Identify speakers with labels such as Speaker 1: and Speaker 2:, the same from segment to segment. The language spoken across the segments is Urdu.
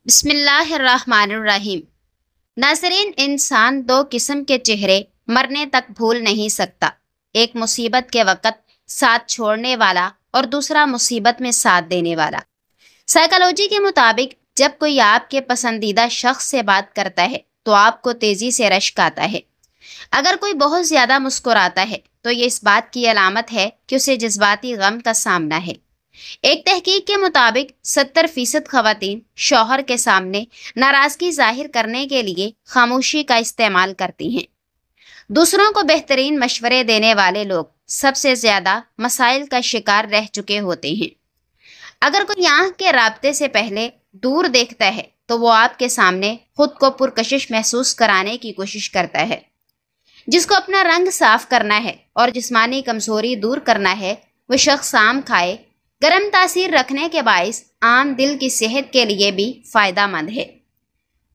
Speaker 1: بسم اللہ الرحمن الرحیم۔ ناظرین، انسان دو قسم کے چہرے مرنے تک بھول نہیں سکتا، ایک مصیبت کے وقت ساتھ چھوڑنے والا اور دوسرا مصیبت میں ساتھ دینے والا۔ سائیکالوجی کے مطابق جب کوئی آپ کے پسندیدہ شخص سے بات کرتا ہے تو آپ کو تیزی سے رشک آتا ہے۔ اگر کوئی بہت زیادہ مسکراتا ہے تو یہ اس بات کی علامت ہے کہ اسے جذباتی غم کا سامنا ہے۔ ایک تحقیق کے مطابق 70% خواتین شوہر کے سامنے ناراضگی ظاہر کرنے کے لیے خاموشی کا استعمال کرتی ہیں۔ دوسروں کو بہترین مشورے دینے والے لوگ سب سے زیادہ مسائل کا شکار رہ چکے ہوتے ہیں۔ اگر کوئی آنکھ کے رابطے سے پہلے دور دیکھتا ہے تو وہ آپ کے سامنے خود کو پرکشش محسوس کرانے کی کوشش کرتا ہے۔ جس کو اپنا رنگ صاف کرنا ہے اور جسمانی کمزوری دور کرنا ہے، وہ شخص آم کھائے۔ گرم تاثیر رکھنے کے باعث آم دل کی صحت کے لیے بھی فائدہ مند ہے۔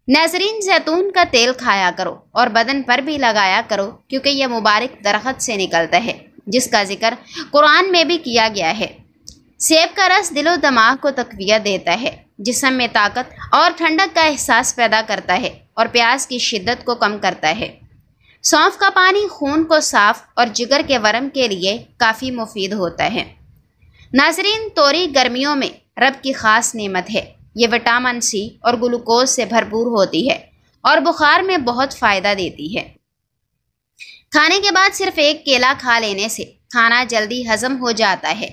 Speaker 1: ناظرین، زیتون کا تیل کھایا کرو اور بدن پر بھی لگایا کرو، کیونکہ یہ مبارک درخت سے نکلتا ہے جس کا ذکر قرآن میں بھی کیا گیا ہے۔ سیب کا رس دل و دماغ کو تقویت دیتا ہے، جسم میں طاقت اور ٹھنڈک کا احساس پیدا کرتا ہے اور پیاس کی شدت کو کم کرتا ہے۔ سونف کا پانی خون کو صاف اور جگر کے ورم کے لیے کافی مفید ہوتا ہے۔ ناظرین، توری گرمیوں میں رب کی خاص نعمت ہے۔ یہ وٹامن سی اور گلوکوز سے بھرپور ہوتی ہے اور بخار میں بہت فائدہ دیتی ہے۔ کھانے کے بعد صرف ایک کیلا کھا لینے سے کھانا جلدی ہضم ہو جاتا ہے۔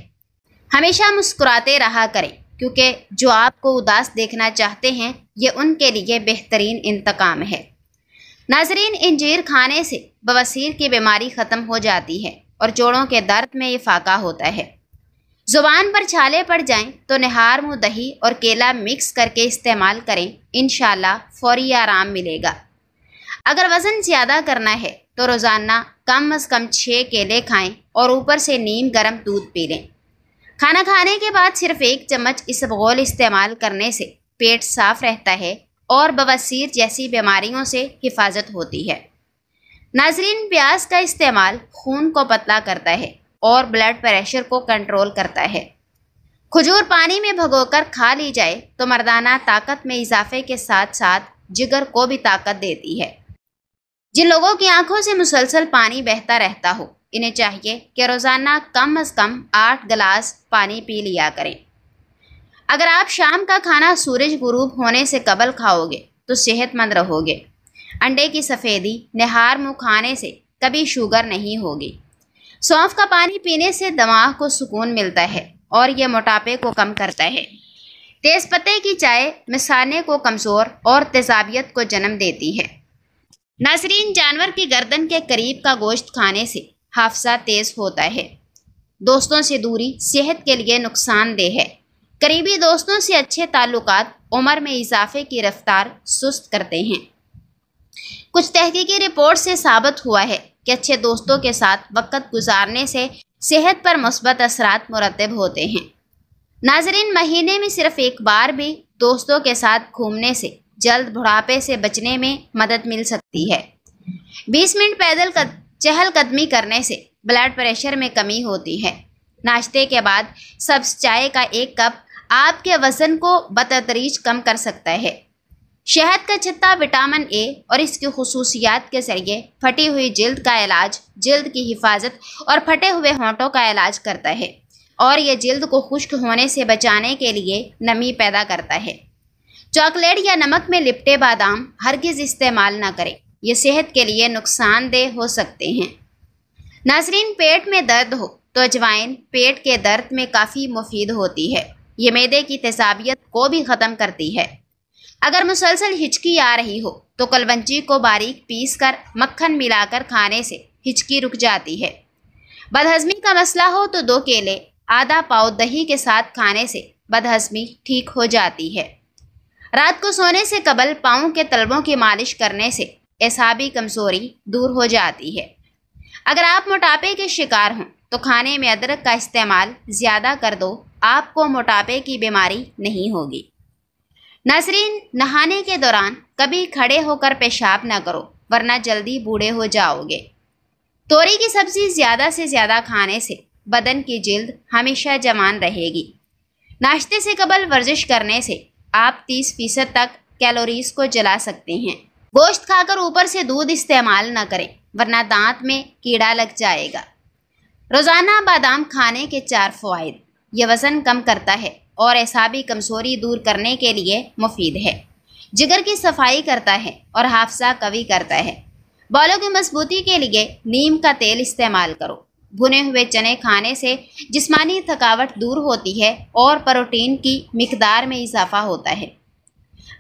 Speaker 1: ہمیشہ مسکراتے رہا کریں، کیونکہ جو آپ کو اداس دیکھنا چاہتے ہیں یہ ان کے لیے بہترین انتقام ہے۔ ناظرین، انجیر کھانے سے بواسیر کی بیماری ختم ہو جاتی ہے اور جوڑوں کے درد میں افاقہ ہوتا ہے۔ زبان پر چھالے پڑ جائیں تو نہار منہ دہی اور کیلا مکس کر کے استعمال کریں، انشاءاللہ فوری آرام ملے گا۔ اگر وزن زیادہ کرنا ہے تو روزانہ کم از کم 6 کیلے کھائیں اور اوپر سے نیم گرم دودھ پی لیں۔ کھانا کھانے کے بعد صرف 1 چمچ اسبغول استعمال کرنے سے پیٹ صاف رہتا ہے اور بواسیر جیسی بیماریوں سے حفاظت ہوتی ہے۔ ناظرین، پیاز کا استعمال خون کو پتلا کرتا ہے اور بلڈ پریشر کو کنٹرول کرتا ہے۔ کھجور پانی میں بھگو کر کھا لی جائے تو مردانہ طاقت میں اضافے کے ساتھ ساتھ جگر کو بھی طاقت دیتی ہے۔ جن لوگوں کی آنکھوں سے مسلسل پانی بہتا رہتا ہو، انہیں چاہیے کہ روزانہ کم از کم 8 گلاس پانی پی لیا کریں۔ اگر آپ شام کا کھانا سورج غروب ہونے سے قبل کھاؤ گے تو صحت مند رہو گے۔ انڈے کی سفیدی نہار منہ کھانے سے کبھی شوگر نہیں ہوگی۔ سونف کا پانی پینے سے دماغ کو سکون ملتا ہے اور یہ موٹاپے کو کم کرتا ہے۔ تیز پتے کی چائے مثانے کو کمزور اور تیزابیت کو جنم دیتی ہے۔ ناظرین، جانور کی گردن کے قریب کا گوشت کھانے سے حافظہ تیز ہوتا ہے۔ دوستوں سے دوری صحت کے لیے نقصان دہ ہے۔ قریبی دوستوں سے اچھے تعلقات عمر میں اضافے کی رفتار سست کرتے ہیں۔ کچھ تحقیقی رپورٹ سے ثابت ہوا ہے کہ اچھے دوستوں کے ساتھ وقت گزارنے سے صحت پر مثبت اثرات مرتب ہوتے ہیں۔ ناظرین، مہینے میں صرف ایک بار بھی دوستوں کے ساتھ گھومنے سے جلد بڑھاپے سے بچنے میں مدد مل سکتی ہے۔ 20 منٹ پیدل چہل قدمی کرنے سے بلڈ پریشر میں کمی ہوتی ہے۔ ناشتے کے بعد سبز چائے کا 1 کپ آپ کے وزن کو بتدریج کم کر سکتا ہے۔ شہد کا چھتا وٹامن اے اور اس کی خصوصیات کے ذریعے پھٹی ہوئی جلد کا علاج، جلد کی حفاظت اور پھٹے ہوئے ہونٹوں کا علاج کرتا ہے اور یہ جلد کو خشک ہونے سے بچانے کے لیے نمی پیدا کرتا ہے۔ چاکلیٹ یا نمک میں لپٹے بادام ہرگز استعمال نہ کریں، یہ صحت کے لیے نقصان دہ ہو سکتے ہیں۔ ناظرین، پیٹ میں درد ہو تو اجوائن پیٹ کے درد میں کافی مفید ہوتی ہے۔ یہ معدے کی تیزابیت کو بھی ختم کرتی ہے۔ اگر مسلسل ہچکی آ رہی ہو تو کلونجی کو باریک پیس کر مکھن ملا کر کھانے سے ہچکی رک جاتی ہے۔ بدہضمی کا مسئلہ ہو تو 2 کیلے آدھا پاؤ دہی کے ساتھ کھانے سے بدہضمی ٹھیک ہو جاتی ہے۔ رات کو سونے سے قبل پاؤں کے تلووں کی مالش کرنے سے اعصابی کمزوری دور ہو جاتی ہے۔ اگر آپ موٹاپے کے شکار ہوں تو کھانے میں ادرک کا استعمال زیادہ کر دو، آپ کو موٹاپے کی بیماری نہیں ہوگی۔ ناظرین، نہانے کے دوران کبھی کھڑے ہو کر پیشاب نہ کرو، ورنہ جلدی بوڑھے ہو جاؤ گے۔ توری کی سبزی زیادہ سے زیادہ کھانے سے بدن کی جلد ہمیشہ جوان رہے گی۔ ناشتے سے قبل ورزش کرنے سے آپ 30% تک کیلوریز کو جلا سکتے ہیں۔ گوشت کھا کر اوپر سے دودھ استعمال نہ کریں ورنہ دانت میں کیڑا لگ جائے گا۔ روزانہ بادام کھانے کے 4 فوائد۔ یہ وزن کم کرتا ہے اور اعصابی کمزوری دور کرنے کے لیے مفید ہے۔ جگر کی صفائی کرتا ہے اور حافظہ قوی کرتا ہے۔ بالوں کی مضبوطی کے لیے نیم کا تیل استعمال کرو۔ بھنے ہوئے چنے کھانے سے جسمانی تھکاوٹ دور ہوتی ہے اور پروٹین کی مقدار میں اضافہ ہوتا ہے۔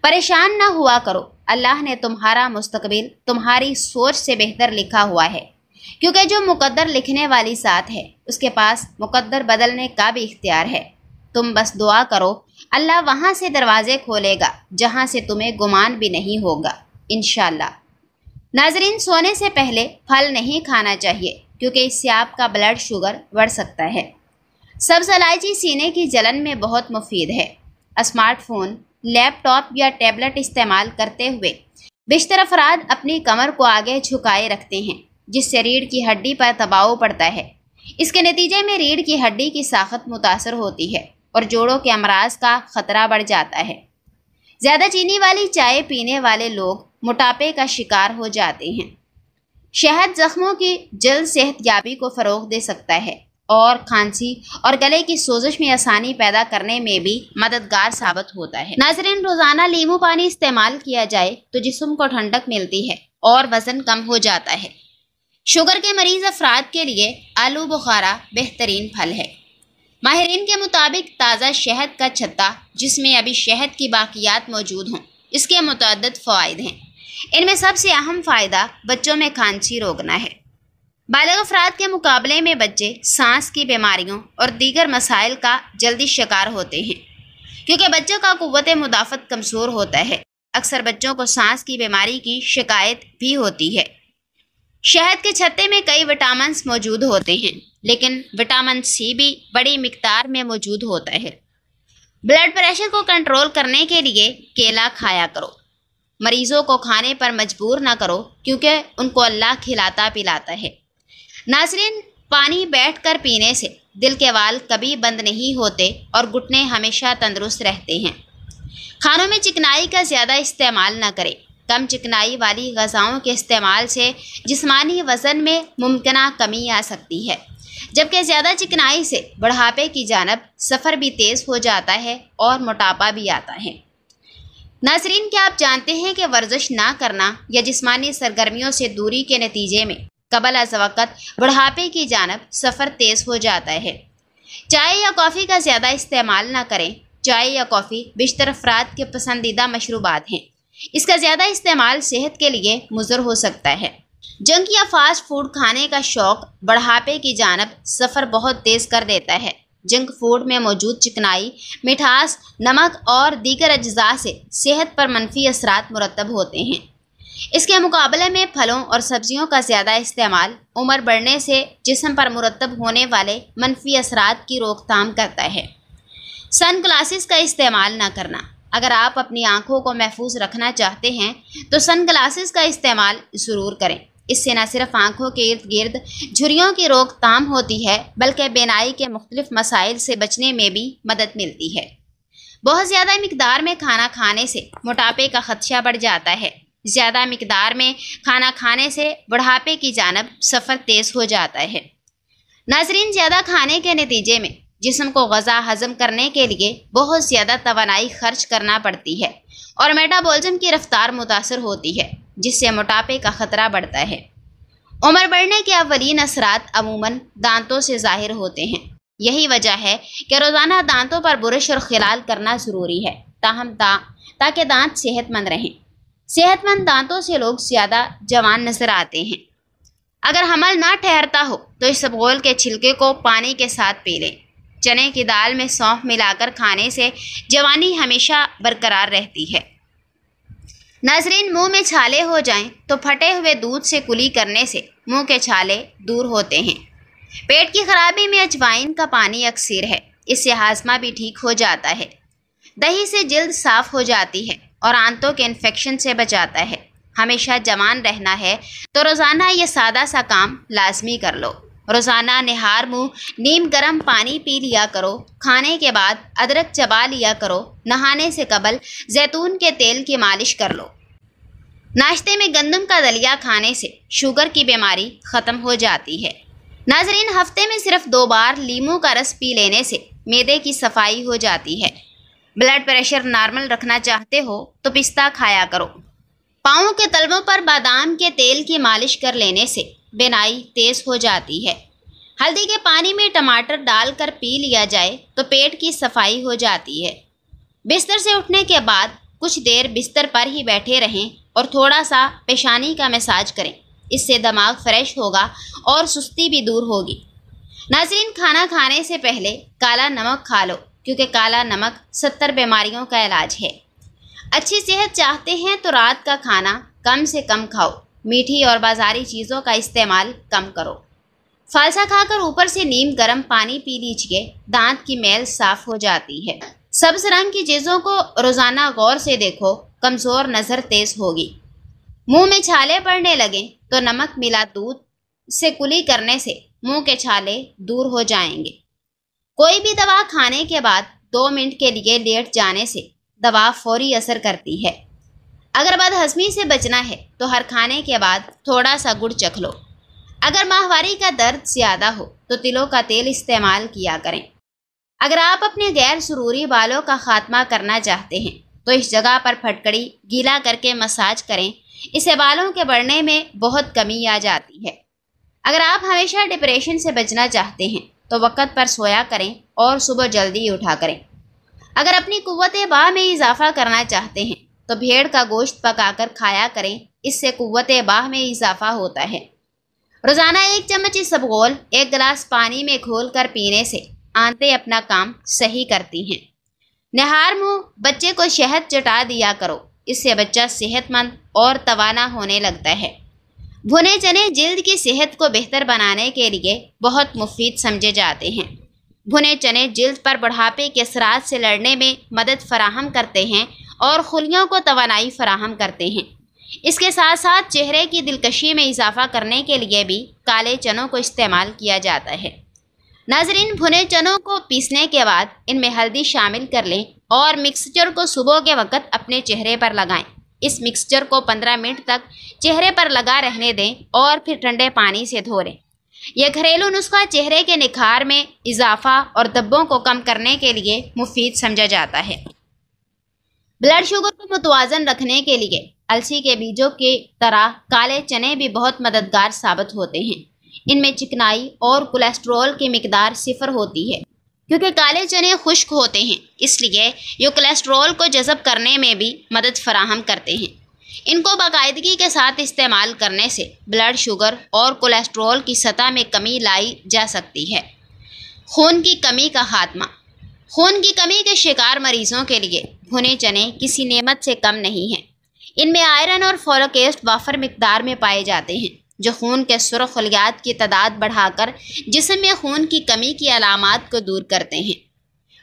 Speaker 1: پریشان نہ ہوا کرو، اللہ نے تمہارا مستقبل تمہاری سوچ سے بہتر لکھا ہوا ہے، کیونکہ جو مقدر لکھنے والی ذات ہے اس کے پاس مقدر بدلنے کا بھی اختیار ہے۔ تم بس دعا کرو، اللہ وہاں سے دروازے کھولے گا جہاں سے تمہیں گمان بھی نہیں ہوگا انشاءاللہ۔ ناظرین، سونے سے پہلے پھل نہیں کھانا چاہیے کیونکہ اس سے آپ کا بلڈ شوگر بڑھ سکتا ہے۔ سبز الائچی سینے کی جلن میں بہت مفید ہے۔ اسمارٹ فون، لیپ ٹاپ یا ٹیبلٹ استعمال کرتے ہوئے بیشتر افراد اپنی کمر کو آگے جھکائے رکھتے ہیں جس سے ریڑھ کی ہڈی پر دباؤ پڑتا ہے۔ اس کے نتیجے میں ریڑھ کی ہڈی کی ساخت متاثر ہوتی ہے اور جوڑوں کے امراض کا خطرہ بڑھ جاتا ہے۔ زیادہ چینی والی چائے پینے والے لوگ موٹاپے کا شکار ہو جاتے ہیں۔ شہد زخموں کی جلد صحت یابی کو فروغ دے سکتا ہے اور کھانسی اور گلے کی سوزش میں آسانی پیدا کرنے میں بھی مددگار ثابت ہوتا ہے۔ ناظرین، روزانہ لیمو پانی استعمال کیا جائے تو جسم کو ٹھنڈک ملتی ہے اور وزن کم ہو جاتا ہے۔ شوگر کے مریض افراد کے لیے آلو بخارا بہترین پھل ہے۔ ماہرین کے مطابق تازہ شہد کا چھتا جس میں ابھی شہد کی باقیات موجود ہوں، اس کے متعدد فوائد ہیں۔ ان میں سب سے اہم فائدہ بچوں میں کھانسی روکنا ہے۔ بالغ افراد کے مقابلے میں بچے سانس کی بیماریوں اور دیگر مسائل کا جلدی شکار ہوتے ہیں کیونکہ بچوں کا قوت مدافعت کمزور ہوتا ہے۔ اکثر بچوں کو سانس کی بیماری کی شکایت بھی ہوتی ہے۔ شہد کے چھتے میں کئی وٹامنز موجود ہوتے ہیں لیکن وٹامن سی بھی بڑی مقدار میں موجود ہوتا ہے۔ بلڈ پریشر کو کنٹرول کرنے کے لیے کیلا کھایا کرو۔ مریضوں کو کھانے پر مجبور نہ کرو کیونکہ ان کو اللہ کھلاتا پلاتا ہے۔ ناظرین، پانی بیٹھ کر پینے سے دل کے وال کبھی بند نہیں ہوتے اور گھٹنے ہمیشہ تندرست رہتے ہیں۔ کھانوں میں چکنائی کا زیادہ استعمال نہ کریں۔ کم چکنائی والی غذاؤں کے استعمال سے جسمانی وزن میں ممکنہ کمی آ سکتی ہے، جبکہ زیادہ چکنائی سے بڑھاپے کی جانب سفر بھی تیز ہو جاتا ہے اور موٹاپا بھی آتا ہے۔ ناظرین، کیا آپ جانتے ہیں کہ ورزش نہ کرنا یا جسمانی سرگرمیوں سے دوری کے نتیجے میں قبل از وقت بڑھاپے کی جانب سفر تیز ہو جاتا ہے؟ چائے یا کافی کا زیادہ استعمال نہ کریں۔ چائے یا کافی بیشتر افراد کے پسندیدہ مشروبات ہیں۔ اس کا زیادہ استعمال صحت کے لیے مضر ہو سکتا ہے۔ جنک یا فاسٹ فوڈ کھانے کا شوق بڑھاپے کی جانب سفر بہت تیز کر دیتا ہے۔ جنک فوڈ میں موجود چکنائی، مٹھاس، نمک اور دیگر اجزاء سے صحت پر منفی اثرات مرتب ہوتے ہیں۔ اس کے مقابلے میں پھلوں اور سبزیوں کا زیادہ استعمال عمر بڑھنے سے جسم پر مرتب ہونے والے منفی اثرات کی روک تھام کرتا ہے۔ سن گلاسز کا استعمال نہ کرنا۔ اگر آپ اپنی آنکھوں کو محفوظ رکھنا چاہتے ہیں تو سن گلاسز کا استعمال ضرور کریں۔ اس سے نہ صرف آنکھوں کے ارد گرد جھریوں کی روک تھام ہوتی ہے بلکہ بینائی کے مختلف مسائل سے بچنے میں بھی مدد ملتی ہے۔ بہت زیادہ مقدار میں کھانا کھانے سے موٹاپے کا خدشہ بڑھ جاتا ہے۔ زیادہ مقدار میں کھانا کھانے سے بڑھاپے کی جانب سفر تیز ہو جاتا ہے۔ ناظرین، زیادہ کھانے کے نتیجے میں جسم کو غذا ہضم کرنے کے لیے بہت زیادہ توانائی خرچ کرنا پڑتی ہے اور میٹابولزم کی رفتار متاثر ہوتی ہے جس سے موٹاپے کا خطرہ بڑھتا ہے۔ عمر بڑھنے کے اولین اثرات عموماً دانتوں سے ظاہر ہوتے ہیں۔ یہی وجہ ہے کہ روزانہ دانتوں پر برش اور خلال کرنا ضروری ہے تاکہ دانت صحت مند رہیں۔ صحت مند دانتوں سے لوگ زیادہ جوان نظر آتے ہیں۔ اگر حمل نہ ٹھہرتا ہو تو اسبغول کے چھلکے کو پانی کے ساتھ پی لیں۔ چنے کی دال میں سونف ملا کر کھانے سے جوانی ہمیشہ برقرار رہتی ہے۔ ناظرین، منہ میں چھالے ہو جائیں تو پھٹے ہوئے دودھ سے کلی کرنے سے منہ کے چھالے دور ہوتے ہیں۔ پیٹ کی خرابی میں اجوائن کا پانی اکثر ہے، اس سے ہاضمہ بھی ٹھیک ہو جاتا ہے۔ دہی سے جلد صاف ہو جاتی ہے اور آنتوں کے انفیکشن سے بچاتا ہے۔ ہمیشہ جوان رہنا ہے تو روزانہ یہ سادہ سا کام لازمی کر لو۔ روزانہ نہار منہ نیم گرم پانی پی لیا کرو۔ کھانے کے بعد ادرک چبا لیا کرو۔ نہانے سے قبل زیتون کے تیل کی مالش کر لو۔ ناشتے میں گندم کا دلیا کھانے سے شوگر کی بیماری ختم ہو جاتی ہے۔ ناظرین، ہفتے میں صرف 2 بار لیموں کا رس پی لینے سے معدے کی صفائی ہو جاتی ہے۔ بلڈ پریشر نارمل رکھنا چاہتے ہو تو پستہ کھایا کرو۔ پاؤں کے تلووں پر بادام کے تیل کی مالش کر لینے سے بینائی تیز ہو جاتی ہے۔ ہلدی کے پانی میں ٹماٹر ڈال کر پی لیا جائے تو پیٹ کی صفائی ہو جاتی ہے۔ بستر سے اٹھنے کے بعد کچھ دیر بستر پر ہی بیٹھے رہیں اور تھوڑا سا پیشانی کا مساج کریں۔ اس سے دماغ فریش ہوگا اور سستی بھی دور ہوگی۔ ناظرین، کھانا کھانے سے پہلے کالا نمک کھا لو، کیونکہ کالا نمک 70 بیماریوں کا علاج ہے۔ اچھی صحت چاہتے ہیں تو رات کا کھانا کم سے کم کھاؤ۔ میٹھی اور بازاری چیزوں کا استعمال کم کرو۔ فالسا کھا کر اوپر سے نیم گرم پانی پی لیجیے، دانت کی میل صاف ہو جاتی ہے۔ سبز رنگ کی چیزوں کو روزانہ غور سے دیکھو، کمزور نظر تیز ہوگی۔ منہ میں چھالے پڑنے لگیں تو نمک ملا دودھ سے کلی کرنے سے منہ کے چھالے دور ہو جائیں گے۔ کوئی بھی دوا کھانے کے بعد 2 منٹ کے لیے لیٹ جانے سے دوا فوری اثر کرتی ہے۔ اگر بدہضمی سے بچنا ہے تو ہر کھانے کے بعد تھوڑا سا گڑ چکھ لو۔ اگر ماہواری کا درد زیادہ ہو تو تلوں کا تیل استعمال کیا کریں۔ اگر آپ اپنے غیر ضروری بالوں کا خاتمہ کرنا چاہتے ہیں تو اس جگہ پر پھٹکڑی گیلا کر کے مساج کریں۔ اس سے بالوں کے بڑھنے میں بہت کمی آ جاتی ہے۔ اگر آپ ہمیشہ ڈپریشن سے بچنا چاہتے ہیں تو وقت پر سویا کریں اور صبح جلدی اٹھا کریں۔ اگر اپنی قوت باہ میں اضافہ کرنا چاہتے ہیں تو بھیڑ کا گوشت پکا کر کھایا کریں، اس سے قوت باہ میں اضافہ ہوتا ہے۔ روزانہ 1 چمچ اسبغول 1 گلاس پانی میں گھول کر پینے سے آنتیں اپنا کام صحیح کرتی ہیں۔ نہار منہ بچے کو شہد چٹا دیا کرو، اس سے بچہ صحت مند اور توانا ہونے لگتا ہے۔ بھنے چنے جلد کی صحت کو بہتر بنانے کے لیے بہت مفید سمجھے جاتے ہیں۔ بھنے چنے جلد پر بڑھاپے کے اثرات سے لڑنے میں مدد فراہم کرتے ہیں اور خلیوں کو توانائی فراہم کرتے ہیں۔ اس کے ساتھ ساتھ چہرے کی دلکشی میں اضافہ کرنے کے لیے بھی کالے چنوں کو استعمال کیا جاتا ہے۔ ناظرین، بھنے چنوں کو پیسنے کے بعد ان میں ہلدی شامل کر لیں اور مکسچر کو صبح کے وقت اپنے چہرے پر لگائیں۔ اس مکسچر کو 15 منٹ تک چہرے پر لگا رہنے دیں اور پھر ٹھنڈے پانی سے دھو لیں۔ یہ گھریلو نسخہ چہرے کے نکھار میں اضافہ اور دبوں کو کم کرنے کے لیے مفید سمجھا جاتا ہے۔ بلڈ شوگر کو متوازن رکھنے کے لیے السی کے بیجوں کی طرح کالے چنے بھی بہت مددگار ثابت ہوتے ہیں۔ ان میں چکنائی اور کولیسٹرول کی مقدار 0 ہوتی ہے۔ کیونکہ کالے چنے خشک ہوتے ہیں، اس لیے یہ کولیسٹرول کو جذب کرنے میں بھی مدد فراہم کرتے ہیں۔ ان کو باقاعدگی کے ساتھ استعمال کرنے سے بلڈ شوگر اور کولیسٹرول کی سطح میں کمی لائی جا سکتی ہے۔ خون کی کمی کا خاتمہ۔ خون کی کمی کے شکار مریضوں کے لیے بھنے چنے کسی نعمت سے کم نہیں ہیں۔ ان میں آئرن اور فولک ایسڈ وافر مقدار میں پائے جاتے ہیں، جو خون کے سرخ خلیات کی تعداد بڑھا کر جسم میں خون کی کمی کی علامات کو دور کرتے ہیں۔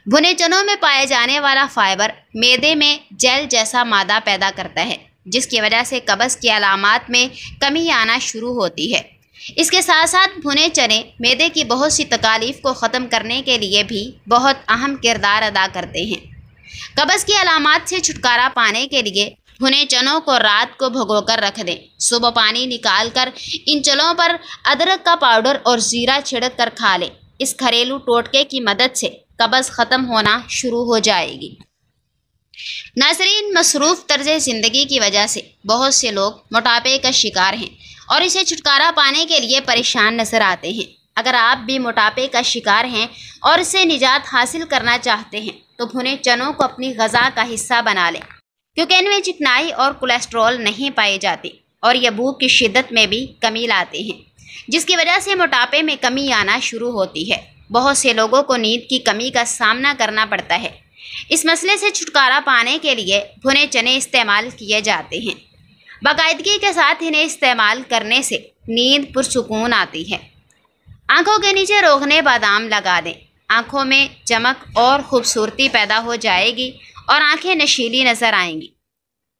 Speaker 1: بھنے چنوں میں پائے جانے والا فائبر معدے میں جیل جیسا مادہ پیدا کرتا ہے، جس کی وجہ سے قبض کی علامات میں کمی آنا شروع ہوتی ہے۔ اس کے ساتھ ساتھ بھنے چنے معدے کی بہت سی تکالیف کو ختم کرنے کے لیے بھی بہت اہم کردار ادا کرتے ہیں۔ قبض کی علامات سے چھٹکارا پانے کے لیے بھنے چنوں کو رات کو بھگو کر رکھ دیں۔ صبح پانی نکال کر ان چنوں پر ادرک کا پاؤڈر اور زیرہ چھڑک کر کھا لیں۔ اس گھریلو ٹوٹکے کی مدد سے قبض ختم ہونا شروع ہو جائے گی۔ ناظرین، مصروف طرز زندگی کی وجہ سے بہت سے لوگ موٹاپے کا شکار ہیں اور اسے چھٹکارا پانے کے لیے پریشان نظر آتے ہیں۔ اگر آپ بھی موٹاپے کا شکار ہیں اور اس سے نجات حاصل کرنا چاہتے ہیں تو بھنے چنوں کو اپنی غذا کا حصہ بنا لیں، کیونکہ ان میں چکنائی اور کولیسٹرول نہیں پائے جاتے اور یہ بھوک کی شدت میں بھی کمی لاتے ہیں، جس کی وجہ سے موٹاپے میں کمی آنا شروع ہوتی ہے۔ بہت سے لوگوں کو نیند کی کمی کا سامنا کرنا پڑتا ہے۔ اس مسئلے سے چھٹکارا پانے کے لیے بھنے چنے استعمال کیے جاتے ہیں۔ باقاعدگی کے ساتھ انہیں استعمال کرنے سے نیند پرسکون آتی ہے۔ آنکھوں کے نیچے روغنے بادام لگا دیں۔ آنکھوں میں چمک اور خوبصورتی پیدا ہو جائے گی اور آنکھیں نشیلی نظر آئیں گی۔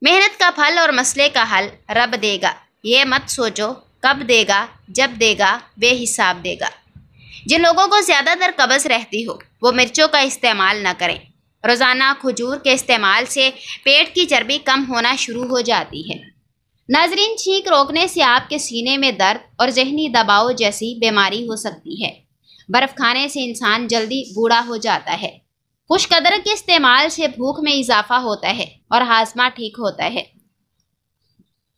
Speaker 1: محنت کا پھل اور مسئلے کا حل رب دے گا، یہ مت سوچو کب دے گا؟ جب دے گا، بے حساب دے گا۔ جن لوگوں کو زیادہ تر قبض رہتی ہو وہ مرچوں کا استعمال نہ کریں۔ روزانہ کھجور کے استعمال سے پیٹ کی چربی کم ہونا شروع ہو جاتی ہے۔ ناظرین، چھینک روکنے سے آپ کے سینے میں درد اور ذہنی دباؤ جیسی بیماری ہو سکتی ہے۔ برف کھانے سے انسان جلدی بوڑھا ہو جاتا ہے۔ خشک ادرک کے استعمال سے بھوک میں اضافہ ہوتا ہے اور ہاضمہ ٹھیک ہوتا ہے۔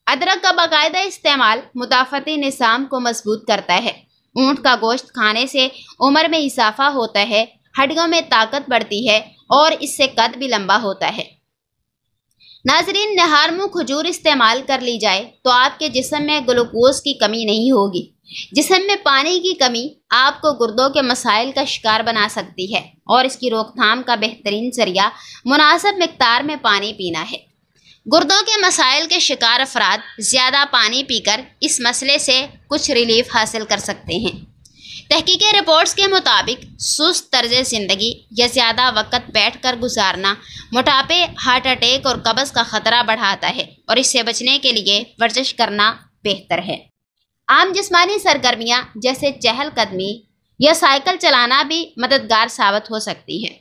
Speaker 1: ادرک کا باقاعدہ استعمال مدافعتی نظام کو مضبوط کرتا ہے۔ اونٹ کا گوشت کھانے سے عمر میں اضافہ ہوتا ہے، ہڈیوں میں طاقت بڑھتی ہے اور اس سے قد بھی لمبا ہوتا ہے۔ ناظرین، نہار منہ کھجور استعمال کر لی جائے تو آپ کے جسم میں گلوکوز کی کمی نہیں ہوگی۔ جسم میں پانی کی کمی آپ کو گردوں کے مسائل کا شکار بنا سکتی ہے اور اس کی روک تھام کا بہترین ذریعہ مناسب مقدار میں پانی پینا ہے۔ گردوں کے مسائل کے شکار افراد زیادہ پانی پی کر اس مسئلے سے کچھ ریلیف حاصل کر سکتے ہیں۔ تحقیقی رپورٹس کے مطابق سست طرز زندگی یا زیادہ وقت بیٹھ کر گزارنا موٹاپے، ہارٹ اٹیک اور قبض کا خطرہ بڑھاتا ہے اور اس سے بچنے کے لیے ورزش کرنا بہتر ہے۔ عام جسمانی سرگرمیاں جیسے چہل قدمی یا سائیکل چلانا بھی مددگار ثابت ہو سکتی ہے۔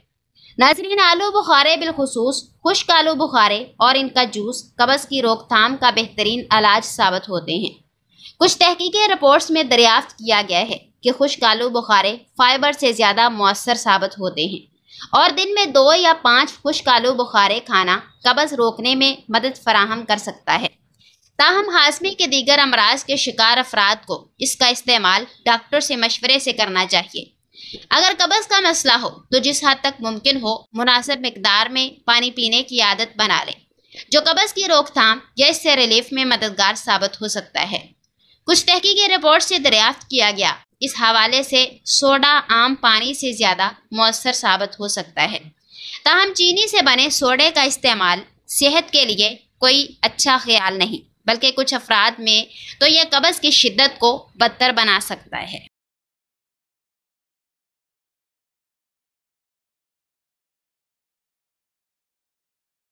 Speaker 1: ناظرین، آلو بخارے بالخصوص خشک آلو بخارے اور ان کا جوس قبض کی روک تھام کا بہترین علاج ثابت ہوتے ہیں۔ کچھ تحقیقی رپورٹس میں دریافت کیا گیا ہے کہ خشک آلو بخارے فائبر سے زیادہ مؤثر ثابت ہوتے ہیں اور دن میں 2 یا 5 خشک آلو بخارے کھانا قبض روکنے میں مدد فراہم کر سکتا ہے۔ تاہم ہاضمے کے دیگر امراض کے شکار افراد کو اس کا استعمال ڈاکٹر سے مشورے سے کرنا چاہیے۔ اگر قبض کا مسئلہ ہو تو جس حد تک ممکن ہو مناسب مقدار میں پانی پینے کی عادت بنا لیں، جو قبض کی روک تھام یا اس سے ریلیف میں مددگار ثابت ہو سکتا ہے۔ کچھ تحقیقی رپورٹ سے دریافت کیا گیا اس حوالے سے سوڈا عام پانی سے زیادہ مؤثر ثابت ہو سکتا ہے۔ تاہم چینی سے بنے سوڈے کا استعمال صحت کے لیے کوئی اچھا خیال نہیں، بلکہ کچھ افراد میں تو یہ قبض کی شدت کو بدتر بنا سکتا ہے۔